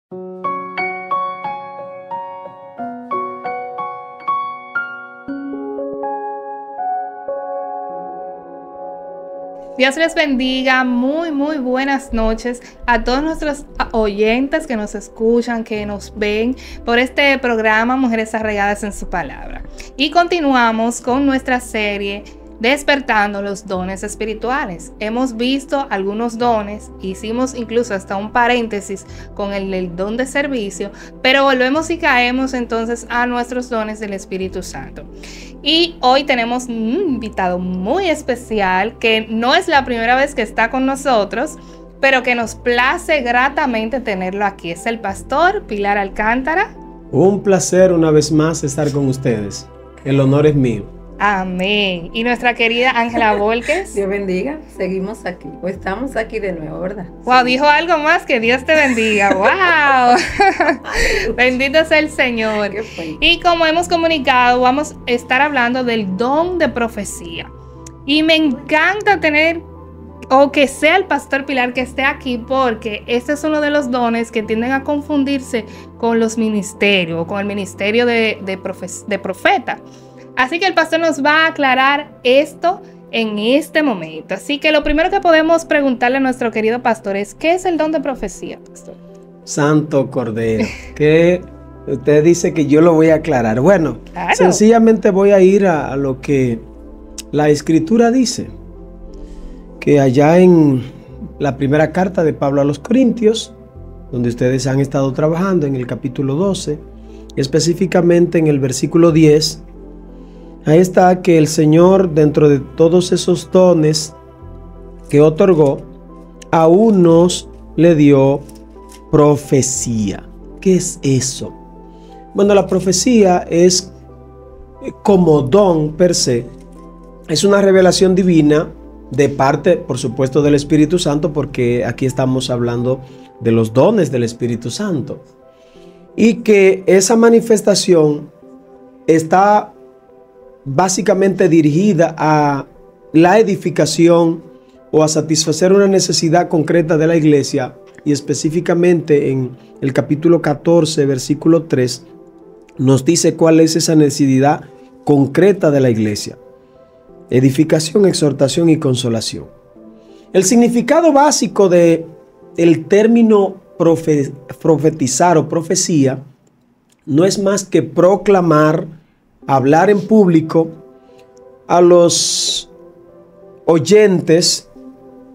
Dios les bendiga, muy buenas noches a todos nuestros oyentes que nos escuchan, que nos ven por este programa Mujeres Arraigadas en su Palabra. Y continuamos con nuestra serie Despertando los Dones Espirituales. Hemos visto algunos dones, hicimos incluso hasta un paréntesis con el don de servicio, pero volvemos y caemos entonces a nuestros dones del Espíritu Santo. Y hoy tenemos un invitado muy especial que no es la primera vez que está con nosotros, pero que nos place gratamente tenerlo aquí. Es el pastor Pilar Alcántara. Un placer una vez más estar con ustedes. El honor es mío. Amén. Y nuestra querida Ángela Volques. Dios bendiga, seguimos aquí, o estamos aquí de nuevo, ¿verdad? Wow, dijo algo más, que Dios te bendiga. Wow. Bendito sea el Señor. Y como hemos comunicado, vamos a estar hablando del don de profecía. Y me encanta tener, o que sea el pastor Pilar que esté aquí, porque este es uno de los dones que tienden a confundirse con los ministerios, o con el ministerio de profeta. Así que el pastor nos va a aclarar esto en este momento. Así que lo primero que podemos preguntarle a nuestro querido pastor es, ¿qué es el don de profecía, pastor? Santo Cordero, que usted dice que yo lo voy a aclarar. Bueno, claro. Sencillamente voy a ir a lo que la Escritura dice, que allá en la primera carta de Pablo a los Corintios, donde ustedes han estado trabajando en el capítulo 12, específicamente en el versículo 10, ahí está que el Señor, dentro de todos esos dones que otorgó, a unos le dio profecía. ¿Qué es eso? Bueno, la profecía es, como don per se, es una revelación divina de parte, por supuesto, del Espíritu Santo, porque aquí estamos hablando de los dones del Espíritu Santo. Y que esa manifestación está básicamente dirigida a la edificación o a satisfacer una necesidad concreta de la iglesia, y específicamente en el capítulo 14, versículo 3, nos dice cuál es esa necesidad concreta de la iglesia: edificación, exhortación y consolación. El significado básico del término profetizar o profecía no es más que proclamar, hablar en público a los oyentes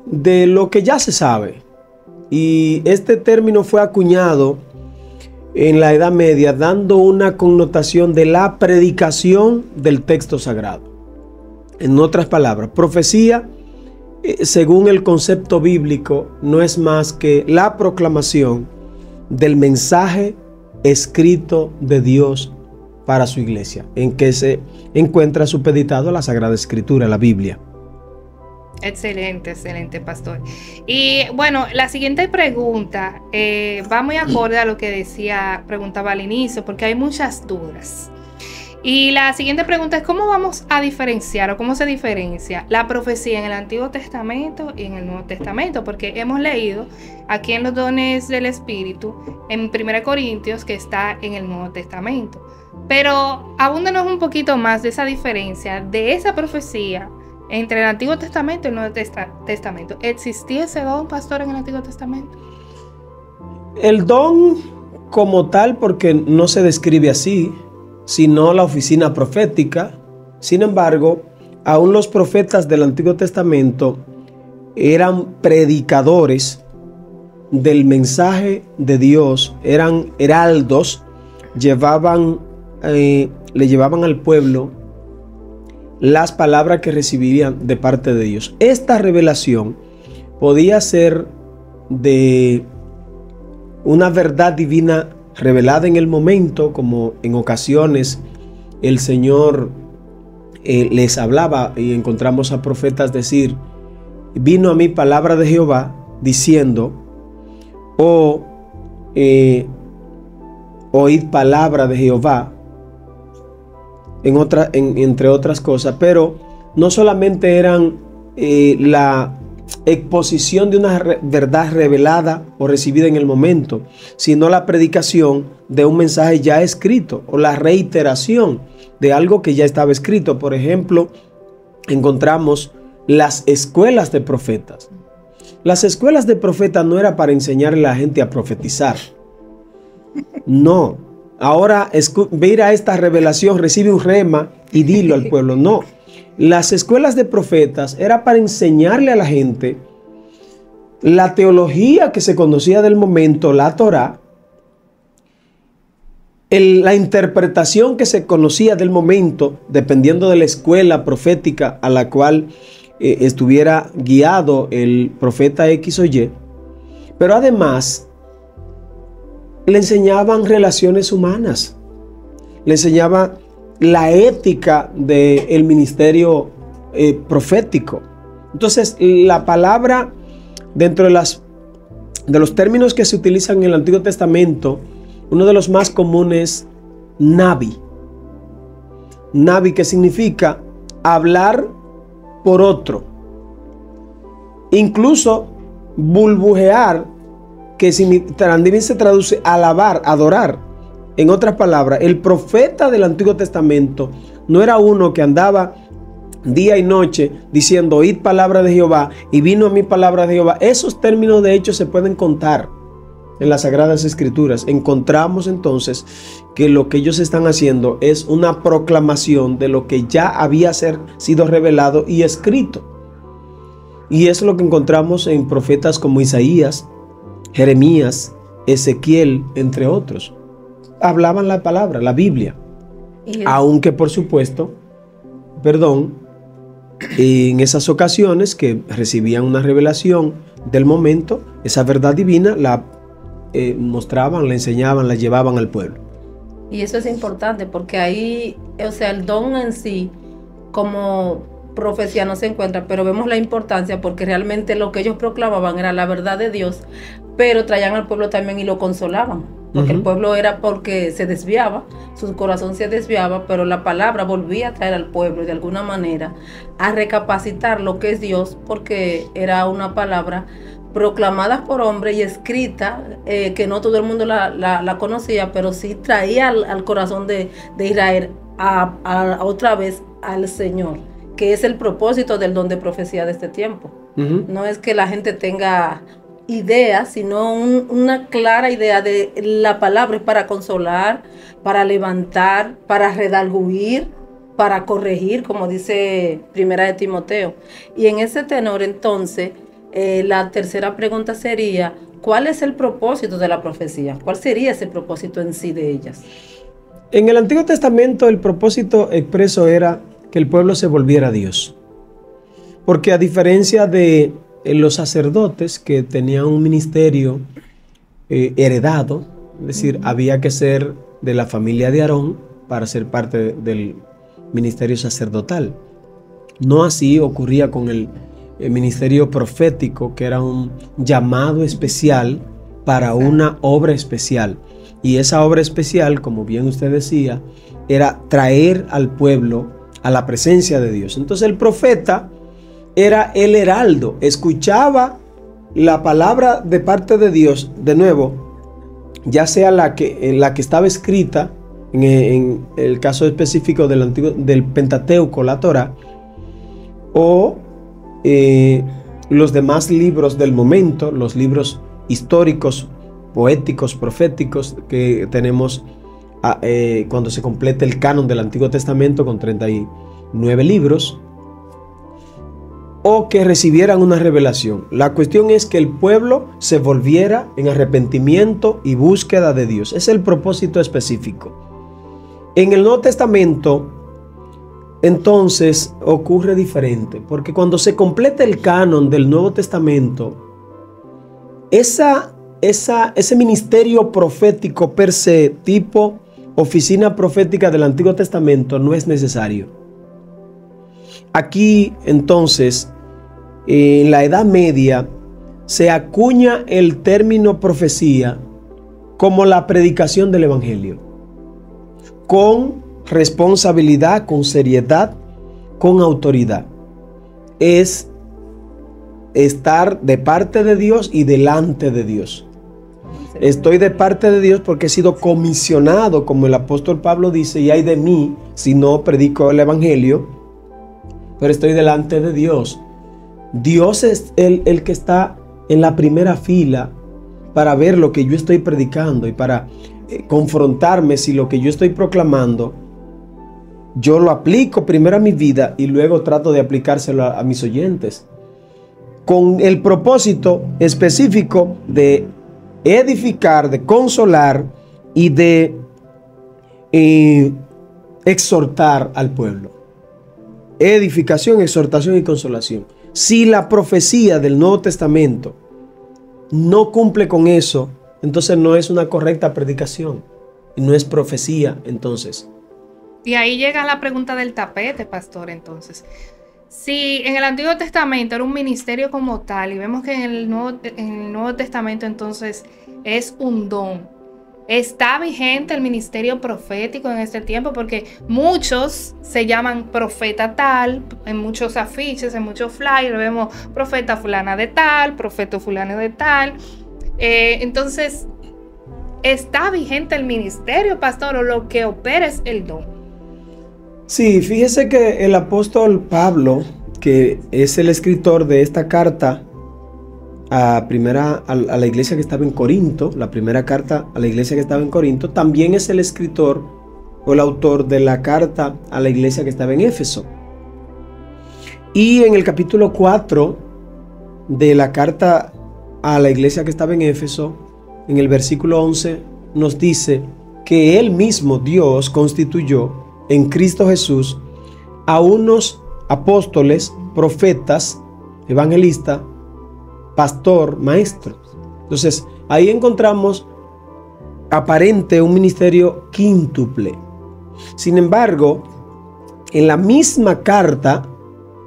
de lo que ya se sabe. Y este término fue acuñado en la Edad Media, dando una connotación de la predicación del texto sagrado. En otras palabras, profecía, según el concepto bíblico, no es más que la proclamación del mensaje escrito de Dios para su iglesia, en que se encuentra supeditado la Sagrada Escritura, la Biblia. Excelente, pastor. Y bueno, la siguiente pregunta va muy acorde a lo que preguntaba al inicio, porque hay muchas dudas. Y la siguiente pregunta es, ¿cómo vamos a diferenciar o cómo se diferencia la profecía en el Antiguo Testamento y en el Nuevo Testamento? Porque hemos leído aquí en los dones del Espíritu, en 1 Corintios, que está en el Nuevo Testamento. Pero abúndanos un poquito más de esa diferencia, de esa profecía entre el Antiguo Testamento y el Nuevo Testamento. ¿Existía ese don, pastor, en el Antiguo Testamento? El don como tal, porque no se describe así, sino la oficina profética. Sin embargo, aún los profetas del Antiguo Testamento eran predicadores del mensaje de Dios, eran heraldos, le llevaban al pueblo las palabras que recibirían de parte de Dios. Esta revelación podía ser de una verdad divina revelada en el momento, como en ocasiones el Señor les hablaba, y encontramos a profetas decir: vino a mí palabra de Jehová diciendo, o oíd palabra de Jehová, entre otras cosas. Pero no solamente eran la exposición de una verdad revelada o recibida en el momento, sino la predicación de un mensaje ya escrito o la reiteración de algo que ya estaba escrito. Por ejemplo, encontramos las escuelas de profetas. Las escuelas de profetas no era para enseñarle a la gente a profetizar. No. Ahora mira esta revelación, recibe un rema y dilo al pueblo. No. Las escuelas de profetas era para enseñarle a la gente la teología que se conocía del momento, la Torá, la interpretación que se conocía del momento, dependiendo de la escuela profética a la cual estuviera guiado el profeta X o Y, pero además le enseñaban relaciones humanas, le enseñaba la ética del ministerio profético. Entonces, la palabra, dentro de los términos que se utilizan en el Antiguo Testamento, uno de los más comunes, nabi. Nabi, que significa hablar por otro. Incluso bulbujear, que también se traduce alabar, adorar. En otras palabras, el profeta del Antiguo Testamento no era uno que andaba día y noche diciendo, oíd palabra de Jehová, y vino a mí palabra de Jehová. Esos términos de hecho se pueden contar en las Sagradas Escrituras. Encontramos entonces que lo que ellos están haciendo es una proclamación de lo que ya había sido revelado y escrito. Y es lo que encontramos en profetas como Isaías, Jeremías, Ezequiel, entre otros. Hablaban la palabra, la Biblia. Aunque por supuesto, en esas ocasiones que recibían una revelación del momento, esa verdad divina la mostraban, la enseñaban, la llevaban al pueblo. Y eso es importante porque ahí, o sea, el don en sí, como profecía no se encuentra, pero vemos la importancia porque realmente lo que ellos proclamaban era la verdad de Dios, pero traían al pueblo también y lo consolaban. Porque el pueblo era porque se desviaba, su corazón se desviaba, pero la palabra volvía a traer al pueblo de alguna manera a recapacitar lo que es Dios, porque era una palabra proclamada por hombre y escrita, que no todo el mundo la conocía, pero sí traía al corazón de Israel a otra vez al Señor, que es el propósito del don de profecía de este tiempo. No es que la gente tenga ideas, sino una clara idea de la palabra es para consolar, para levantar, para redarguir, para corregir, como dice Primera de Timoteo. Y en ese tenor, entonces, la tercera pregunta sería, ¿cuál es el propósito de la profecía? ¿Cuál sería ese propósito en sí de ellas? En el Antiguo Testamento el propósito expreso era que el pueblo se volviera a Dios. Porque a diferencia de los sacerdotes que tenían un ministerio heredado, es decir, había que ser de la familia de Aarón para ser parte del ministerio sacerdotal. No así ocurría con el ministerio profético, que era un llamado especial para una obra especial. Y esa obra especial, como bien usted decía, era traer al pueblo a la presencia de Dios. Entonces el profeta era el heraldo, escuchaba la palabra de parte de Dios, de nuevo, ya sea la que estaba escrita, en el caso específico del Pentateuco, la Torá, o los demás libros del momento, los libros históricos, poéticos, proféticos que tenemos cuando se completa el canon del Antiguo Testamento con 39 libros, o que recibieran una revelación. La cuestión es que el pueblo se volviera en arrepentimiento y búsqueda de Dios. Es el propósito específico. En el Nuevo Testamento, entonces, ocurre diferente, porque cuando se completa el canon del Nuevo Testamento, ese ministerio profético per se, tipo oficina profética del Antiguo Testamento, no es necesario. Aquí, entonces, en la Edad Media, se acuña el término profecía como la predicación del Evangelio, con responsabilidad, con seriedad, con autoridad. Es estar de parte de Dios y delante de Dios. Estoy de parte de Dios porque he sido comisionado, como el apóstol Pablo dice, y ay de mí si no predico el evangelio, pero estoy delante de Dios. Dios es el que está en la primera fila para ver lo que yo estoy predicando y para confrontarme si lo que yo estoy proclamando yo lo aplico primero a mi vida y luego trato de aplicárselo a mis oyentes, con el propósito específico de edificar, de consolar y de exhortar al pueblo. Edificación, exhortación y consolación. Si la profecía del Nuevo Testamento no cumple con eso, entonces no es una correcta predicación y no es profecía entonces. Y ahí llega la pregunta del tapete, pastor, entonces. Si en el Antiguo Testamento era un ministerio como tal y vemos que en el Nuevo Testamento entonces es un don, ¿está vigente el ministerio profético en este tiempo? Porque muchos se llaman profeta tal, en muchos afiches, en muchos flyers vemos profeta fulana de tal, profeta fulano de tal. Entonces, ¿está vigente el ministerio, pastor, o lo que opera es el don? Sí, fíjese que el apóstol Pablo, que es el escritor de esta carta a la iglesia que estaba en Corinto, la primera carta a la iglesia que estaba en Corinto, también es el escritor o el autor de la carta a la iglesia que estaba en Éfeso. Y en el capítulo 4 de la carta a la iglesia que estaba en Éfeso, en el versículo 11, nos dice que él mismo, Dios, constituyó en Cristo Jesús a unos apóstoles, profetas, evangelistas, pastor, maestro. Entonces, ahí encontramos aparente un ministerio quíntuple. Sin embargo, en la misma carta,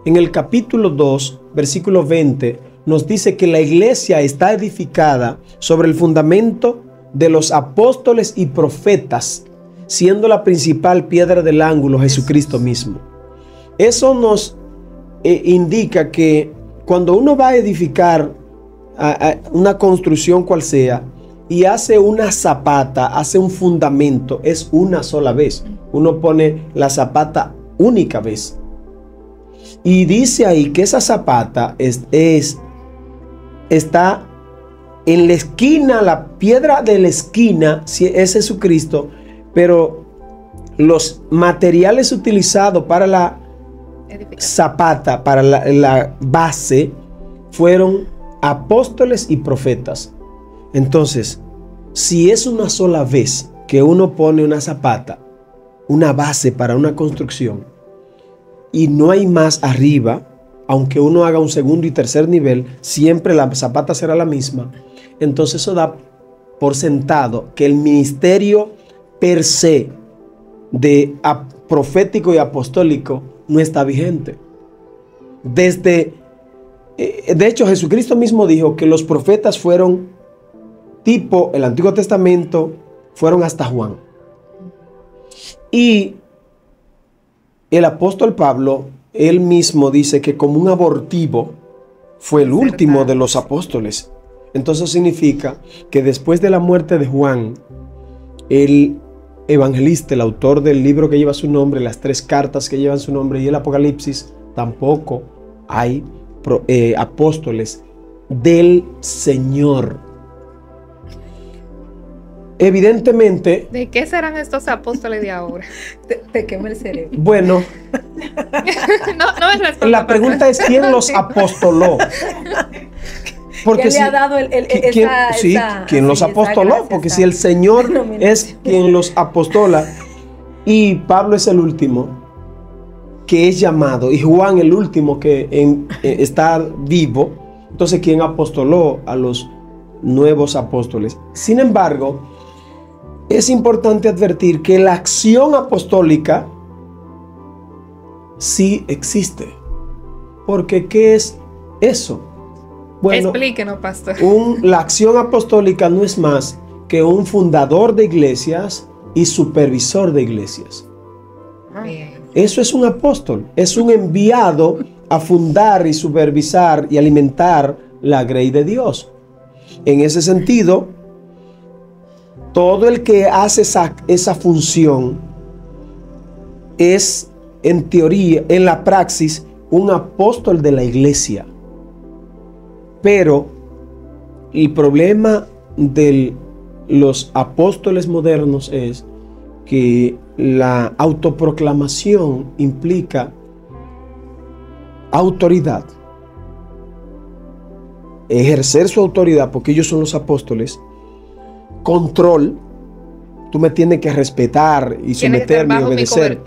en el capítulo 2, versículo 20, nos dice que la iglesia está edificada sobre el fundamento de los apóstoles y profetas, siendo la principal piedra del ángulo Jesucristo mismo. Eso nos indica que cuando uno va a edificar una construcción cual sea y hace una zapata, hace un fundamento, es una sola vez. Uno pone la zapata única vez. Y dice ahí que esa zapata está en la esquina, la piedra de la esquina, si es Jesucristo, pero los materiales utilizados para la zapata, para la base, fueron apóstoles y profetas. Entonces, si es una sola vez que uno pone una zapata, una base para una construcción, y no hay más arriba, aunque uno haga un segundo y tercer nivel, siempre la zapata será la misma. Entonces eso da por sentado que el ministerio per se de profético y apostólico no está vigente. De hecho, Jesucristo mismo dijo que los profetas fueron tipo el Antiguo Testamento, fueron hasta Juan. Y el apóstol Pablo, él mismo dice que como un abortivo fue el último de los apóstoles. Entonces significa que después de la muerte de Juan, el evangelista, el autor del libro que lleva su nombre, las 3 cartas que llevan su nombre y el Apocalipsis, tampoco hay apóstoles del Señor. Evidentemente. ¿De qué serán estos apóstoles de ahora? Te quema el cerebro. Bueno, no me responda, la pregunta es ¿quién los apostoló? Porque ¿quién le ha dado ¿quién los apostoló? Porque si el Señor es quien los apostola y Pablo es el último que es llamado y Juan el último que está vivo, entonces ¿quién apostoló a los nuevos apóstoles? Sin embargo, es importante advertir que la acción apostólica sí existe. Porque ¿qué es eso? Bueno, explíquenos, pastor. La acción apostólica no es más que un fundador de iglesias y supervisor de iglesias. Bien. Eso es un apóstol, es un enviado a fundar y supervisar y alimentar la grey de Dios. En ese sentido, todo el que hace esa función es, en teoría, en la praxis, un apóstol de la iglesia. Pero el problema de los apóstoles modernos es que la autoproclamación implica autoridad. Ejercer su autoridad, porque ellos son los apóstoles. Control. Tú me tienes que respetar y someterme y obedecer.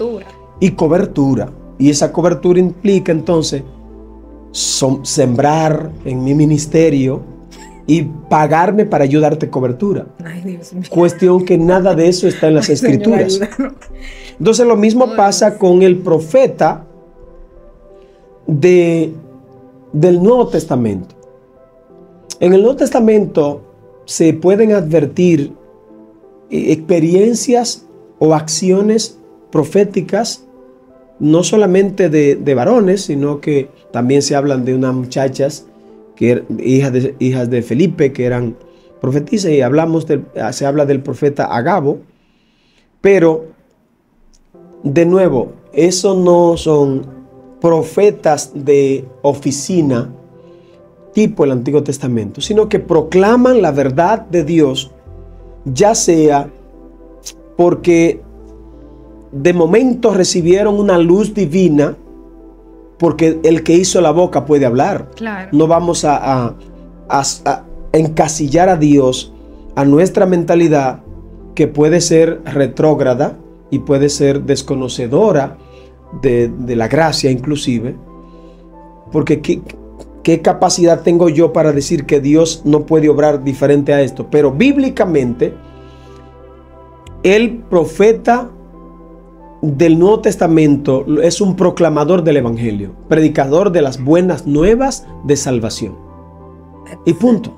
Y cobertura. Y esa cobertura implica entonces sembrar en mi ministerio y pagarme para yo darte cobertura. Ay, Dios mío. Cuestión que nada de eso está en las escrituras. Entonces lo mismo pasa con el profeta del Nuevo Testamento. En el Nuevo Testamento se pueden advertir experiencias o acciones proféticas, no solamente de varones, sino que también se hablan de unas muchachas que hijas de Felipe, que eran profetisas, y se habla del profeta Agabo. Pero, de nuevo, esos no son profetas de oficina tipo el Antiguo Testamento, sino que proclaman la verdad de Dios, ya sea porque de momento recibieron una luz divina, porque el que hizo la boca puede hablar. Claro. No vamos a encasillar a Dios a nuestra mentalidad, que puede ser retrógrada y puede ser desconocedora de la gracia inclusive, porque ¿qué capacidad tengo yo para decir que Dios no puede obrar diferente a esto? Pero bíblicamente, el profeta del Nuevo Testamento es un proclamador del Evangelio, predicador de las buenas nuevas de salvación. Y punto.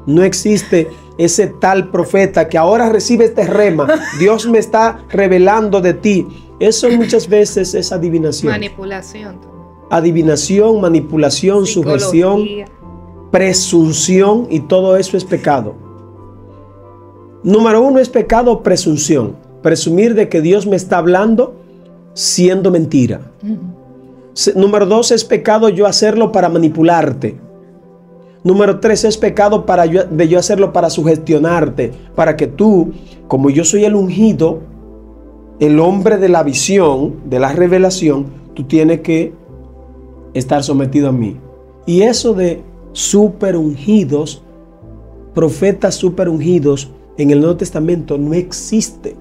No existe ese tal profeta que ahora recibe este rema. Dios me está revelando de ti. Eso muchas veces es adivinación. Manipulación. Adivinación, manipulación, sugestión, presunción, y todo eso es pecado. Número 1 es pecado, presunción. Presumir de que Dios me está hablando siendo mentira. Número 2 es pecado yo hacerlo para manipularte. Número 3 es pecado de yo hacerlo para sugestionarte, para que tú, como yo soy el ungido, el hombre de la visión, de la revelación, tú tienes que estar sometido a mí. Y eso de super ungidos, profetas super ungidos, en el Nuevo Testamento no existe.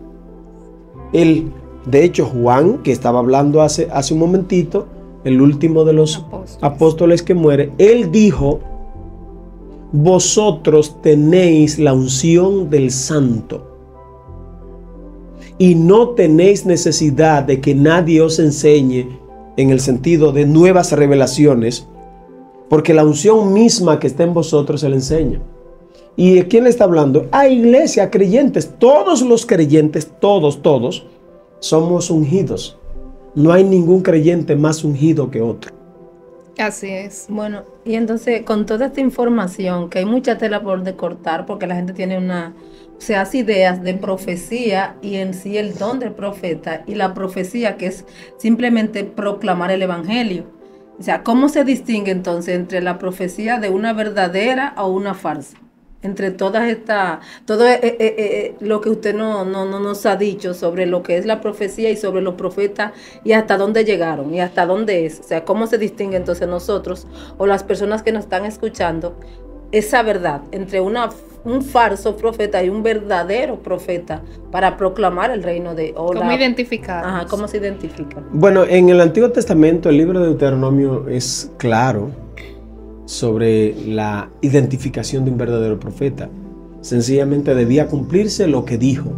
De hecho, Juan, que estaba hablando hace un momentito, el último de los apóstoles que muere, él dijo: vosotros tenéis la unción del Santo y no tenéis necesidad de que nadie os enseñe en el sentido de nuevas revelaciones, porque la unción misma que está en vosotros se le enseña. ¿Y de quién le está hablando? A iglesia, a creyentes. Todos los creyentes, todos somos ungidos. No hay ningún creyente más ungido que otro. Así es. Bueno, y entonces con toda esta información, que hay mucha tela por de cortar, porque la gente tiene hace ideas de profecía y en sí el don del profeta, y la profecía que es simplemente proclamar el evangelio. O sea, ¿cómo se distingue entonces entre la profecía de una verdadera o una falsa? Entre todas estas, todo lo que usted no nos ha dicho sobre lo que es la profecía y sobre los profetas y hasta dónde llegaron y hasta dónde es. O sea, ¿cómo se distingue entonces nosotros o las personas que nos están escuchando esa verdad entre un falso profeta y un verdadero profeta para proclamar el reino de... ¿Cómo identificar? Ajá, ¿cómo se identifica? Bueno, en el Antiguo Testamento, el libro de Deuteronomio es claro sobre la identificación de un verdadero profeta. Sencillamente debía cumplirse lo que dijo.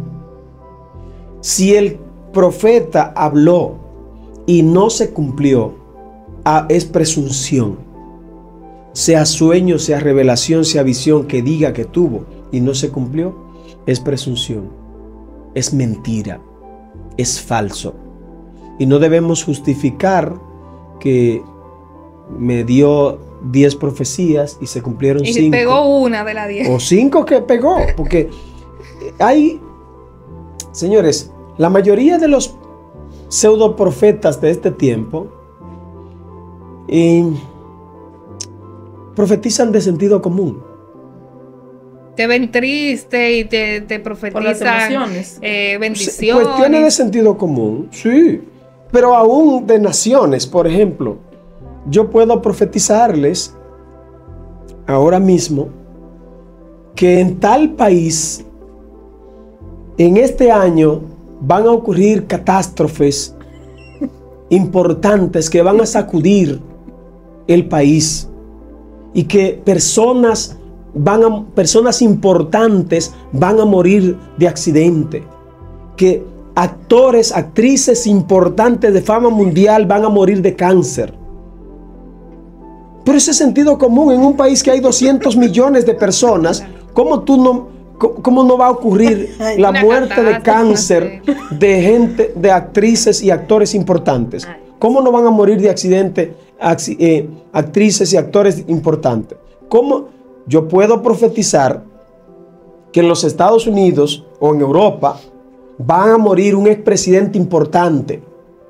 Si el profeta habló y no se cumplió, es presunción. Sea sueño, sea revelación, sea visión que diga que tuvo y no se cumplió, es presunción, es mentira, es falso. Y no debemos justificar que me dio 10 profecías y se cumplieron 5. Y pegó una de las 10. O 5 que pegó, porque hay, señores, la mayoría de los pseudoprofetas de este tiempo profetizan de sentido común. Te ven triste y te profetizan bendiciones. Cuestiones de sentido común, sí. Pero aún de naciones, por ejemplo, yo puedo profetizarles ahora mismo que en tal país, en este año, van a ocurrir catástrofes importantes que van a sacudir el país y que personas importantes van a morir de accidente, que actores, actrices importantes de fama mundial van a morir de cáncer. Pero ese sentido común en un país que hay 200 millones de personas, ¿cómo no va a ocurrir la muerte de cáncer de gente, de actrices y actores importantes? ¿Cómo no van a morir de accidente actrices y actores importantes? ¿Cómo yo puedo profetizar que en los Estados Unidos o en Europa van a morir un expresidente importante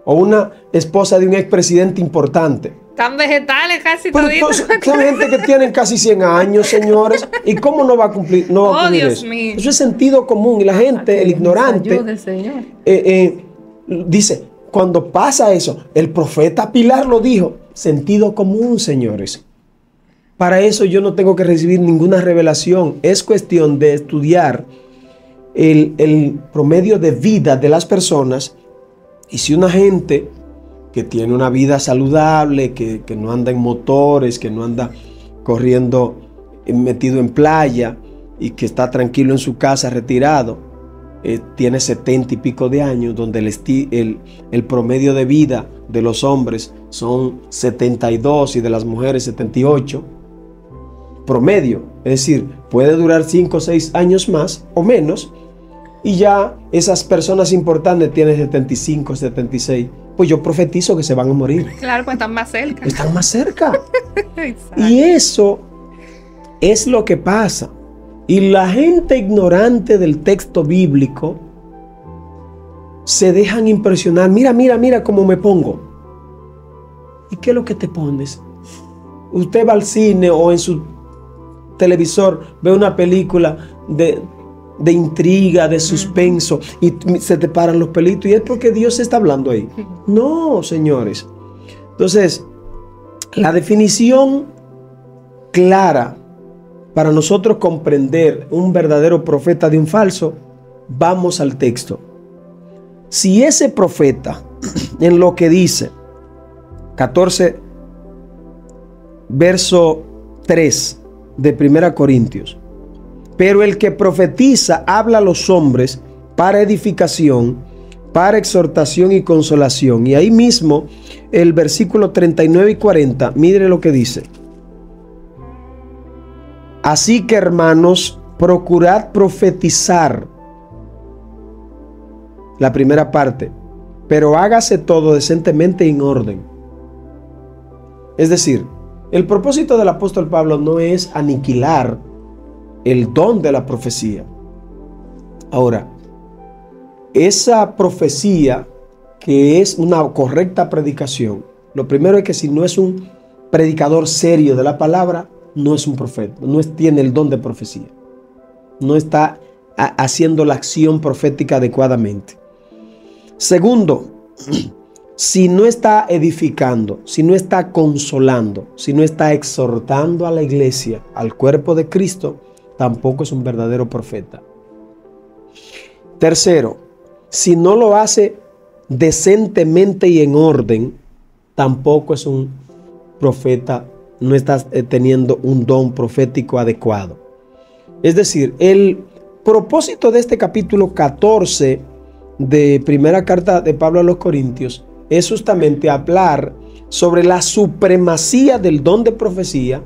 o una esposa de un expresidente importante? Están vegetales casi toditos. Son gente que tienen casi 100 años, señores. ¿Y cómo no va a cumplir? No va a cumplir Dios eso. mío. Eso es sentido común. Y la gente, el ignorante, ayude, Señor. Dice, cuando pasa eso, el profeta Pilar lo dijo. Sentido común, señores. Para eso yo no tengo que recibir ninguna revelación. Es cuestión de estudiar el promedio de vida de las personas. Y si una gente que tiene una vida saludable, que no anda en motores, que no anda corriendo metido en playa y que está tranquilo en su casa retirado, tiene 70 y pico de años, donde el promedio de vida de los hombres son 72 y de las mujeres 78, promedio, es decir, puede durar 5 o 6 años más o menos, y ya esas personas importantes tienen 75, 76. Pues yo profetizo que se van a morir. Claro, pues están más cerca. Están más cerca. Y eso es lo que pasa. Y la gente ignorante del texto bíblico se dejan impresionar. Mira cómo me pongo. ¿Y qué es lo que te pones? Usted va al cine o en su televisor ve una película de intriga, de suspenso, y se te paran los pelitos, y es porque Dios está hablando ahí. No, señores. Entonces, la definición clara para nosotros comprender un verdadero profeta de un falso, vamos al texto. Si ese profeta, en lo que dice, 14, verso 3 de 1 Corintios, pero el que profetiza habla a los hombres para edificación, para exhortación y consolación. Y ahí mismo, el versículo 39 y 40, mire lo que dice. Así que, hermanos, procurad profetizar. La primera parte. Pero hágase todo decentemente y en orden. Es decir, el propósito del apóstol Pablo no es aniquilar el don de la profecía. Ahora, esa profecía que es una correcta predicación, lo primero es que si no es un predicador serio de la palabra, no es un profeta, tiene el don de profecía, no está haciendo la acción profética adecuadamente. Segundo, si no está edificando, si no está consolando, si no está exhortando a la iglesia, al cuerpo de Cristo, tampoco es un verdadero profeta. Tercero, si no lo hace decentemente y en orden, tampoco es un profeta, no está teniendo un don profético adecuado. Es decir, el propósito de este capítulo 14 de primera carta de Pablo a los Corintios es justamente hablar sobre la supremacía del don de profecía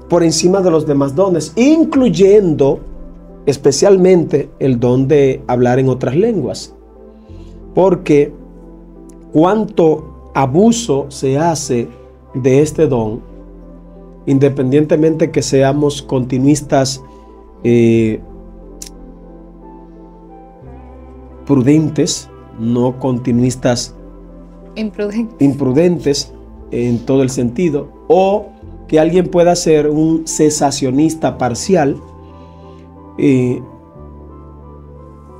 por encima de los demás dones, incluyendo especialmente el don de hablar en otras lenguas. Porque cuanto abuso se hace de este don, independientemente que seamos continuistas prudentes, no continuistas imprudentes en todo el sentido, o que alguien pueda ser un cesacionista parcial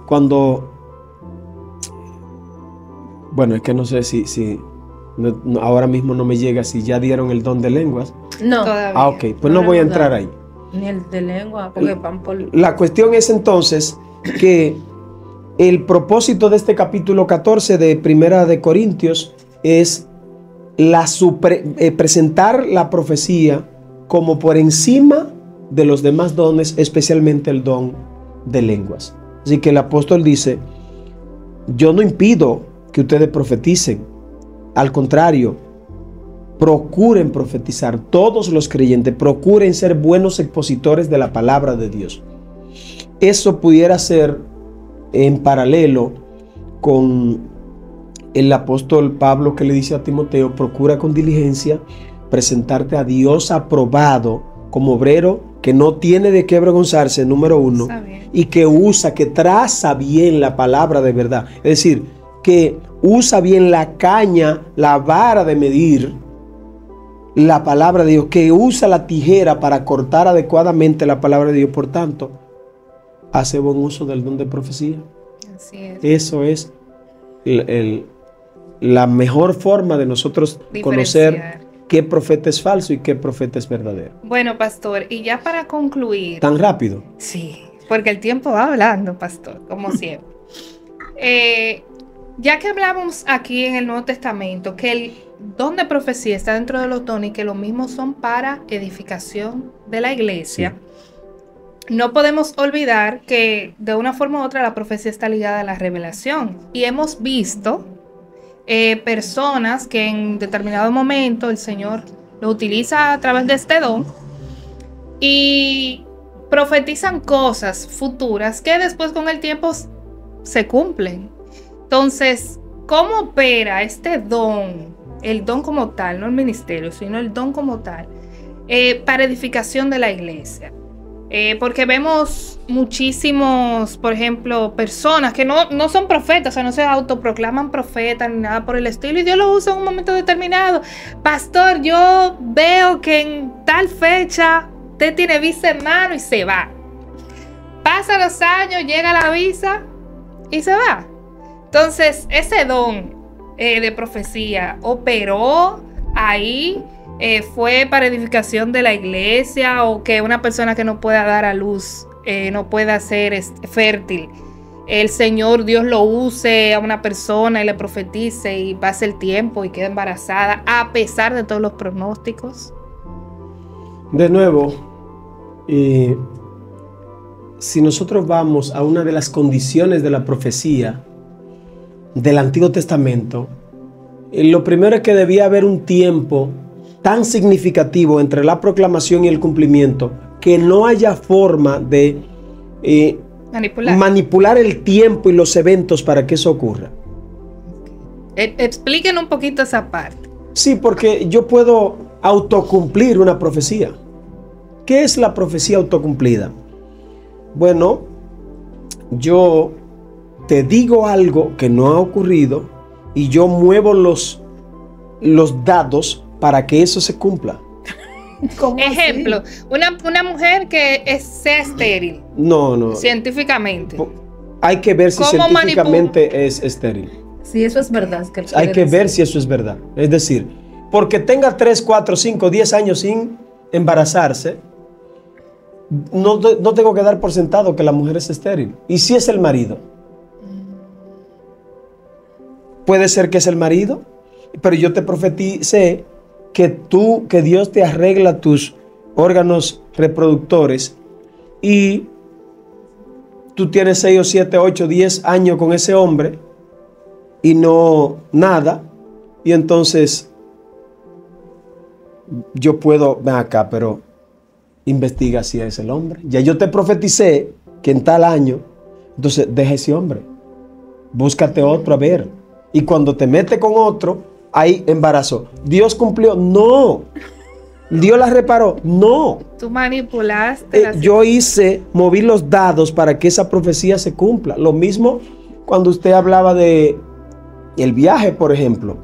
cuando, bueno, es que no sé si ahora mismo no me llega si ya dieron el don de lenguas. No. Todavía. Ok, pues no voy a entrar ahí. Ni el de lengua, porque van por... La cuestión es entonces que el propósito de este capítulo 14 de Primera de Corintios es presentar la profecía como por encima de los demás dones, especialmente el don de lenguas. Así que el apóstol dice, yo no impido que ustedes profeticen, al contrario, procuren profetizar, todos los creyentes, procuren ser buenos expositores de la palabra de Dios. Eso pudiera ser en paralelo con el apóstol Pablo que le dice a Timoteo, procura con diligencia presentarte a Dios aprobado como obrero que no tiene de qué avergonzarse, número uno, y que traza bien la palabra de verdad. Es decir, que usa bien la caña, la vara de medir la palabra de Dios, que usa la tijera para cortar adecuadamente la palabra de Dios. Por tanto, hace buen uso del don de profecía. Así es. Eso es la mejor forma de nosotros conocer qué profeta es falso y qué profeta es verdadero. Bueno, pastor, y ya para concluir. ¿Tan rápido? Sí, porque el tiempo va hablando, pastor, como siempre. Ya que hablamos aquí en el Nuevo Testamento que el don de profecía está dentro de los dones y que los mismos son para edificación de la iglesia, sí, no podemos olvidar que de una forma u otra la profecía está ligada a la revelación. Y hemos visto personas que en determinado momento el Señor lo utiliza a través de este don y profetizan cosas futuras que después con el tiempo se cumplen. Entonces, ¿cómo opera este don? El don como tal, no el ministerio, sino el don como tal, para edificación de la iglesia. Porque vemos muchísimos, por ejemplo, personas que no son profetas, o sea, no se autoproclaman profetas ni nada por el estilo, y Dios lo usa en un momento determinado. Pastor, yo veo que en tal fecha usted tiene visa en mano y se va. Pasan los años, llega la visa y se va. Entonces, ese don de profecía operó ahí, fue para edificación de la iglesia, o que una persona que no pueda dar a luz, no pueda ser fértil, el Señor Dios lo use a una persona y le profetice y pase el tiempo y quede embarazada a pesar de todos los pronósticos. De nuevo, si nosotros vamos a una de las condiciones de la profecía del Antiguo Testamento, lo primero es que debía haber un tiempo tan significativo entre la proclamación y el cumplimiento que no haya forma de manipular el tiempo y los eventos para que eso ocurra. Expliquen un poquito esa parte. Sí, porque yo puedo autocumplir una profecía. ¿Qué es la profecía autocumplida? Bueno, yo te digo algo que no ha ocurrido y yo muevo los dados para que eso se cumpla. Ejemplo, una mujer que sea estéril. No. Científicamente. Hay que ver si científicamente es estéril. Si eso es verdad. Hay que ver si eso es verdad. Es decir, porque tenga 3, 4, 5, 10 años sin embarazarse, no tengo que dar por sentado que la mujer es estéril. ¿Y si es el marido? Puede ser que es el marido, pero yo te profeticé que Dios te arregla tus órganos reproductores y tú tienes 6 o 7, 8, 10 años con ese hombre y no nada, y entonces yo puedo, ven acá, pero investiga si es el hombre. Ya yo te profeticé que en tal año, entonces deja ese hombre, búscate otro a ver. Y cuando te metes con otro, hay embarazo. ¿Dios cumplió? No. ¿Dios la reparó? No. Tú manipulaste. Yo moví los dados para que esa profecía se cumpla. Lo mismo cuando usted hablaba de el viaje, por ejemplo.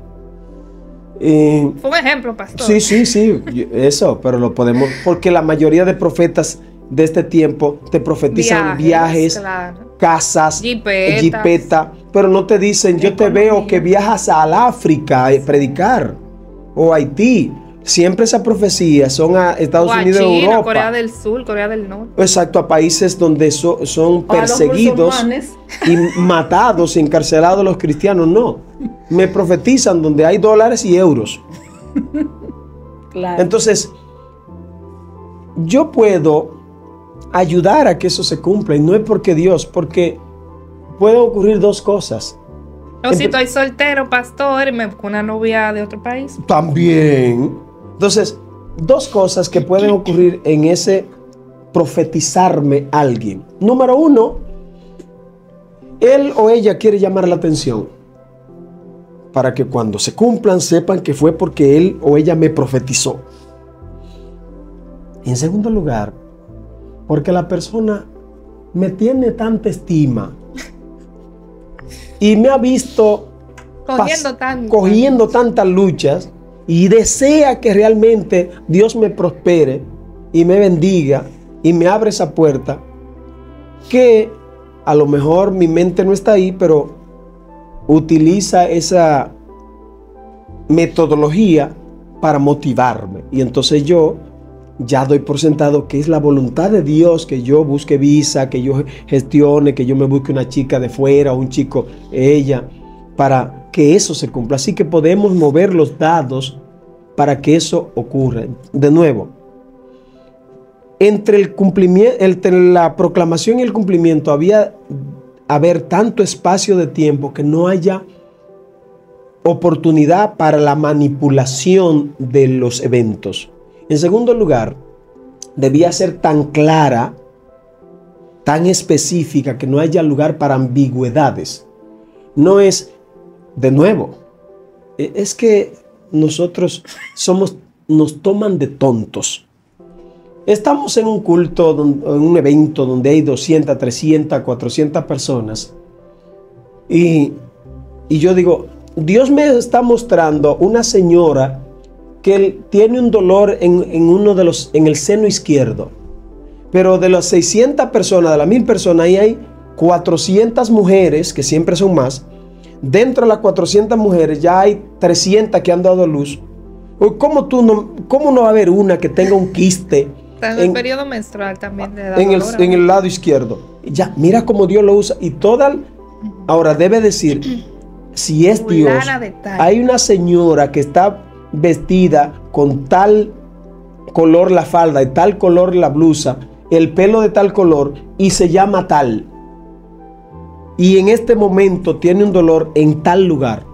Fue un ejemplo, pastor. Sí, eso, pero lo podemos, porque la mayoría de profetas de este tiempo te profetizan viajes, claro, casas, jipeta, pero no te dicen, yo te veo que viajas al África a predicar, o a Haití. Siempre esas profecías son a Estados Unidos, China, Europa, Corea del Sur, Corea del Norte. Exacto, a países donde son perseguidos y matados y encarcelados los cristianos. No, me profetizan donde hay dólares y euros. Claro. Entonces, yo puedo ayudar a que eso se cumpla, y no es porque Dios, porque pueden ocurrir dos cosas. O si estoy soltero, pastor, y me busco una novia de otro país. También. Entonces, dos cosas que pueden ocurrir en ese profetizarme a alguien. Número uno, él o ella quiere llamar la atención para que cuando se cumplan sepan que fue porque él o ella me profetizó. Y en segundo lugar, porque la persona me tiene tanta estima y me ha visto cogiendo tantas luchas y desea que realmente Dios me prospere y me bendiga y me abre esa puerta, que a lo mejor mi mente no está ahí, pero utiliza esa metodología para motivarme. Y entonces yo ya doy por sentado que es la voluntad de Dios que yo busque visa, que yo gestione, que yo me busque una chica de fuera o un chico, ella, para que eso se cumpla. Así que podemos mover los dados para que eso ocurra. De nuevo, entre el cumplimiento, entre la proclamación y el cumplimiento haber tanto espacio de tiempo que no haya oportunidad para la manipulación de los eventos. En segundo lugar, debía ser tan clara, tan específica, que no haya lugar para ambigüedades. No es, de nuevo, es que nosotros nos toman de tontos. Estamos en un culto, en un evento donde hay 200, 300, 400 personas. Y yo digo, Dios me está mostrando una señora que tiene un dolor en el seno izquierdo. Pero de las 600 personas, de las 1000 personas, ahí hay 400 mujeres, que siempre son más. Dentro de las 400 mujeres ya hay 300 que han dado a luz. ¿Cómo no va a haber una que tenga un quiste en el periodo menstrual también de en el lado izquierdo? Ya, mira cómo Dios lo usa. Y ahora debe decir, si es Dios, hay una señora que está vestida con tal color la falda y tal color la blusa, el pelo de tal color, y se llama tal. Y en este momento tiene un dolor en tal lugar.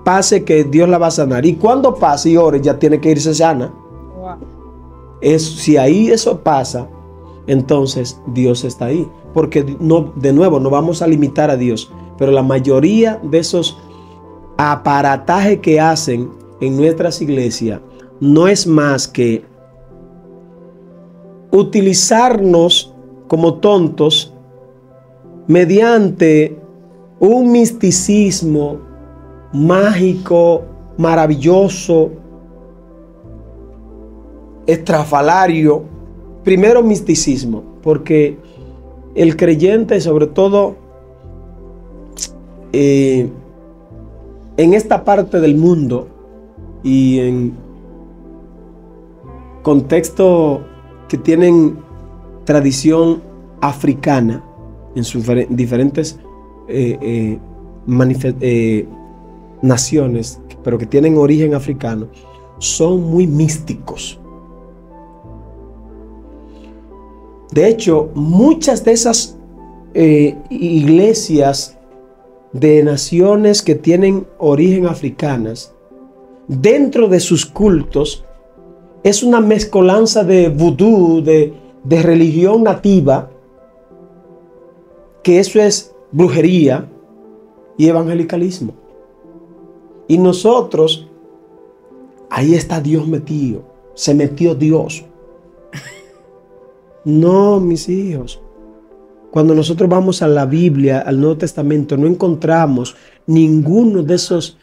Pase que Dios la va a sanar. Y cuando pase y ore, ya tiene que irse sana. Wow. Si ahí eso pasa, entonces Dios está ahí. Porque no, de nuevo, no vamos a limitar a Dios. Pero la mayoría de esos aparatajes que hacen en nuestras iglesias no es más que utilizarnos como tontos mediante un misticismo mágico, maravilloso, estrafalario. Primero, misticismo, porque el creyente, sobre todo en esta parte del mundo y en contextos que tienen tradición africana, en sus diferentes naciones, pero que tienen origen africano, son muy místicos. De hecho, muchas de esas iglesias de naciones que tienen origen africanas, dentro de sus cultos, es una mezcolanza de vudú, de religión nativa, que eso es brujería y evangelicalismo. Y nosotros, ahí está Dios metido. Se metió Dios. No, mis hijos. Cuando nosotros vamos a la Biblia, al Nuevo Testamento, no encontramos ninguno de esas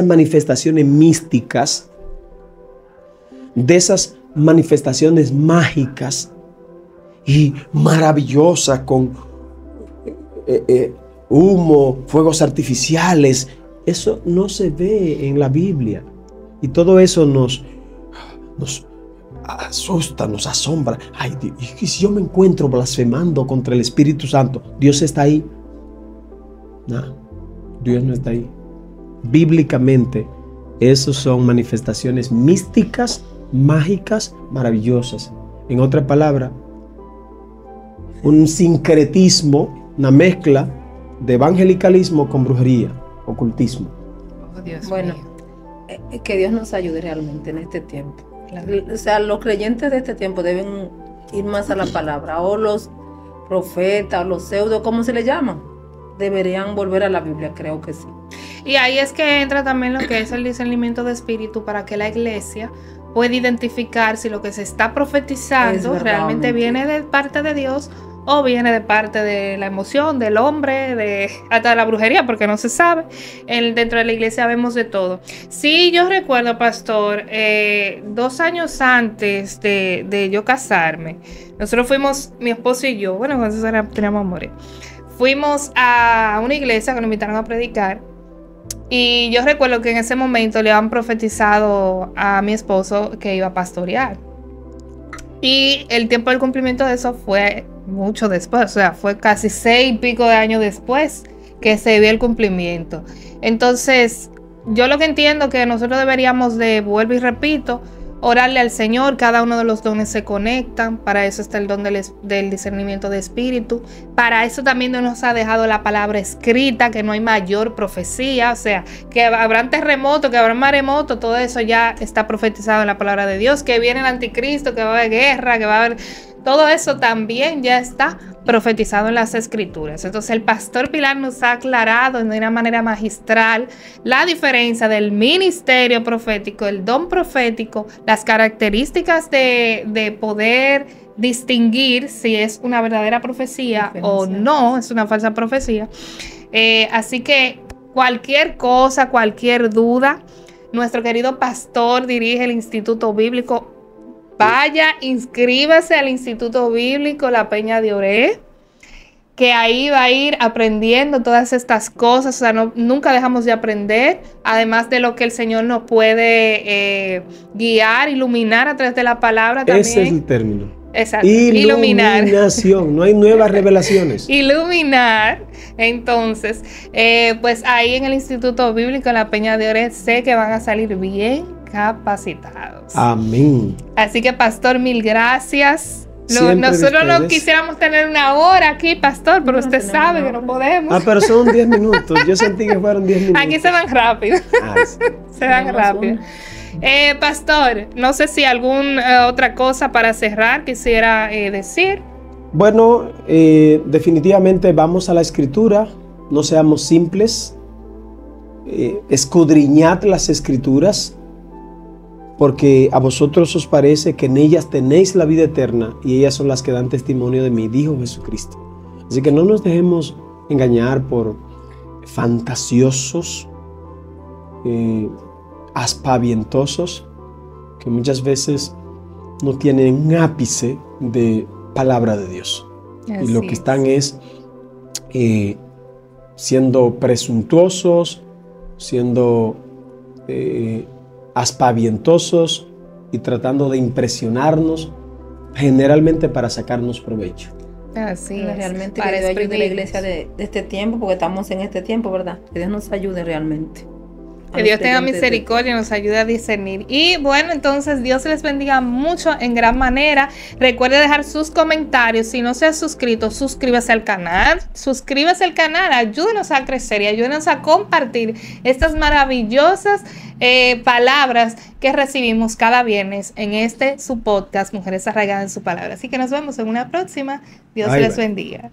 manifestaciones místicas, de esas manifestaciones mágicas y maravillosas con humo, fuegos artificiales. Eso no se ve en la Biblia. Y todo eso nos asusta, nos asombra. Ay, ¿y si yo me encuentro blasfemando contra el Espíritu Santo? ¿Dios está ahí? No, Dios no está ahí. Bíblicamente, esos son manifestaciones místicas, mágicas, maravillosas. En otra palabra, un sincretismo, una mezcla de evangelicalismo con brujería, ocultismo. Oh, Dios bueno, mío. Que Dios nos ayude realmente en este tiempo. Claro. O sea, los creyentes de este tiempo deben ir más a la palabra, o los profetas, o los pseudos, ¿cómo se le llaman? Deberían volver a la Biblia, creo que sí. Y ahí es que entra también lo que es el discernimiento de espíritu para que la iglesia pueda identificar si lo que se está profetizando realmente viene de parte de Dios o viene de parte de la emoción del hombre, hasta de la brujería, porque no se sabe. Dentro de la iglesia vemos de todo. Sí, yo recuerdo, pastor, 2 años antes de yo casarme, nosotros fuimos, mi esposo y yo, bueno, cuando teníamos amores, fuimos a una iglesia que nos invitaron a predicar. Y yo recuerdo que en ese momento le habían profetizado a mi esposo que iba a pastorear. Y el tiempo del cumplimiento de eso fue mucho después, o sea, fue casi 6 y pico de años después que se vio el cumplimiento. Entonces, yo lo que entiendo que nosotros deberíamos de, vuelvo y repito, orarle al Señor. Cada uno de los dones se conectan. Para eso está el don del discernimiento de espíritu. Para eso también nos ha dejado la palabra escrita, que no hay mayor profecía. O sea, que habrán terremotos, que habrán maremotos, todo eso ya está profetizado en la palabra de Dios. Que viene el anticristo, que va a haber guerra, que va a haber... Todo eso también ya está profetizado en las escrituras. Entonces el pastor Pilar nos ha aclarado de una manera magistral la diferencia del ministerio profético, el don profético, las características de poder distinguir si es una verdadera profecía o no, es una falsa profecía. Así que cualquier cosa, cualquier duda, nuestro querido pastor dirige el Instituto Bíblico. Vaya, inscríbase al Instituto Bíblico La Peña de Oré, que ahí va a ir aprendiendo todas estas cosas. O sea, nunca dejamos de aprender, además de lo que el Señor nos puede guiar, iluminar a través de la palabra también. Ese es el término. Exacto. Iluminación, no hay nuevas revelaciones. Iluminar. Entonces, pues ahí en el Instituto Bíblico La Peña de Oré sé que van a salir bien capacitados. Amén. Así que, pastor, mil gracias. Nosotros no quisiéramos tener 1 hora aquí, pastor, pero usted sabe que no podemos. Pero son 10 minutos. Yo sentí que fueron 10 minutos. Aquí se van rápido. Sí. Se van rápido. Pastor, no sé si alguna otra cosa para cerrar quisiera decir. Bueno, definitivamente vamos a la Escritura. No seamos simples. Escudriñad las Escrituras, porque a vosotros os parece que en ellas tenéis la vida eterna, y ellas son las que dan testimonio de mí, dijo Jesucristo. Así que no nos dejemos engañar por fantasiosos, aspavientosos, que muchas veces no tienen un ápice de palabra de Dios. Así y lo que están es siendo presuntuosos, siendo aspavientosos y tratando de impresionarnos, generalmente para sacarnos provecho. Así es. Realmente que Dios ayude a la iglesia de este tiempo, porque estamos en este tiempo, ¿verdad? Que Dios nos ayude realmente. Que Dios tenga misericordia y nos ayude a discernir. Y bueno, entonces Dios les bendiga mucho en gran manera. Recuerde dejar sus comentarios. Si no se ha suscrito, suscríbase al canal. Suscríbase al canal. Ayúdenos a crecer y ayúdenos a compartir estas maravillosas palabras que recibimos cada viernes en su podcast, Mujeres Arraigadas en su Palabra. Así que nos vemos en una próxima. Dios les bendiga.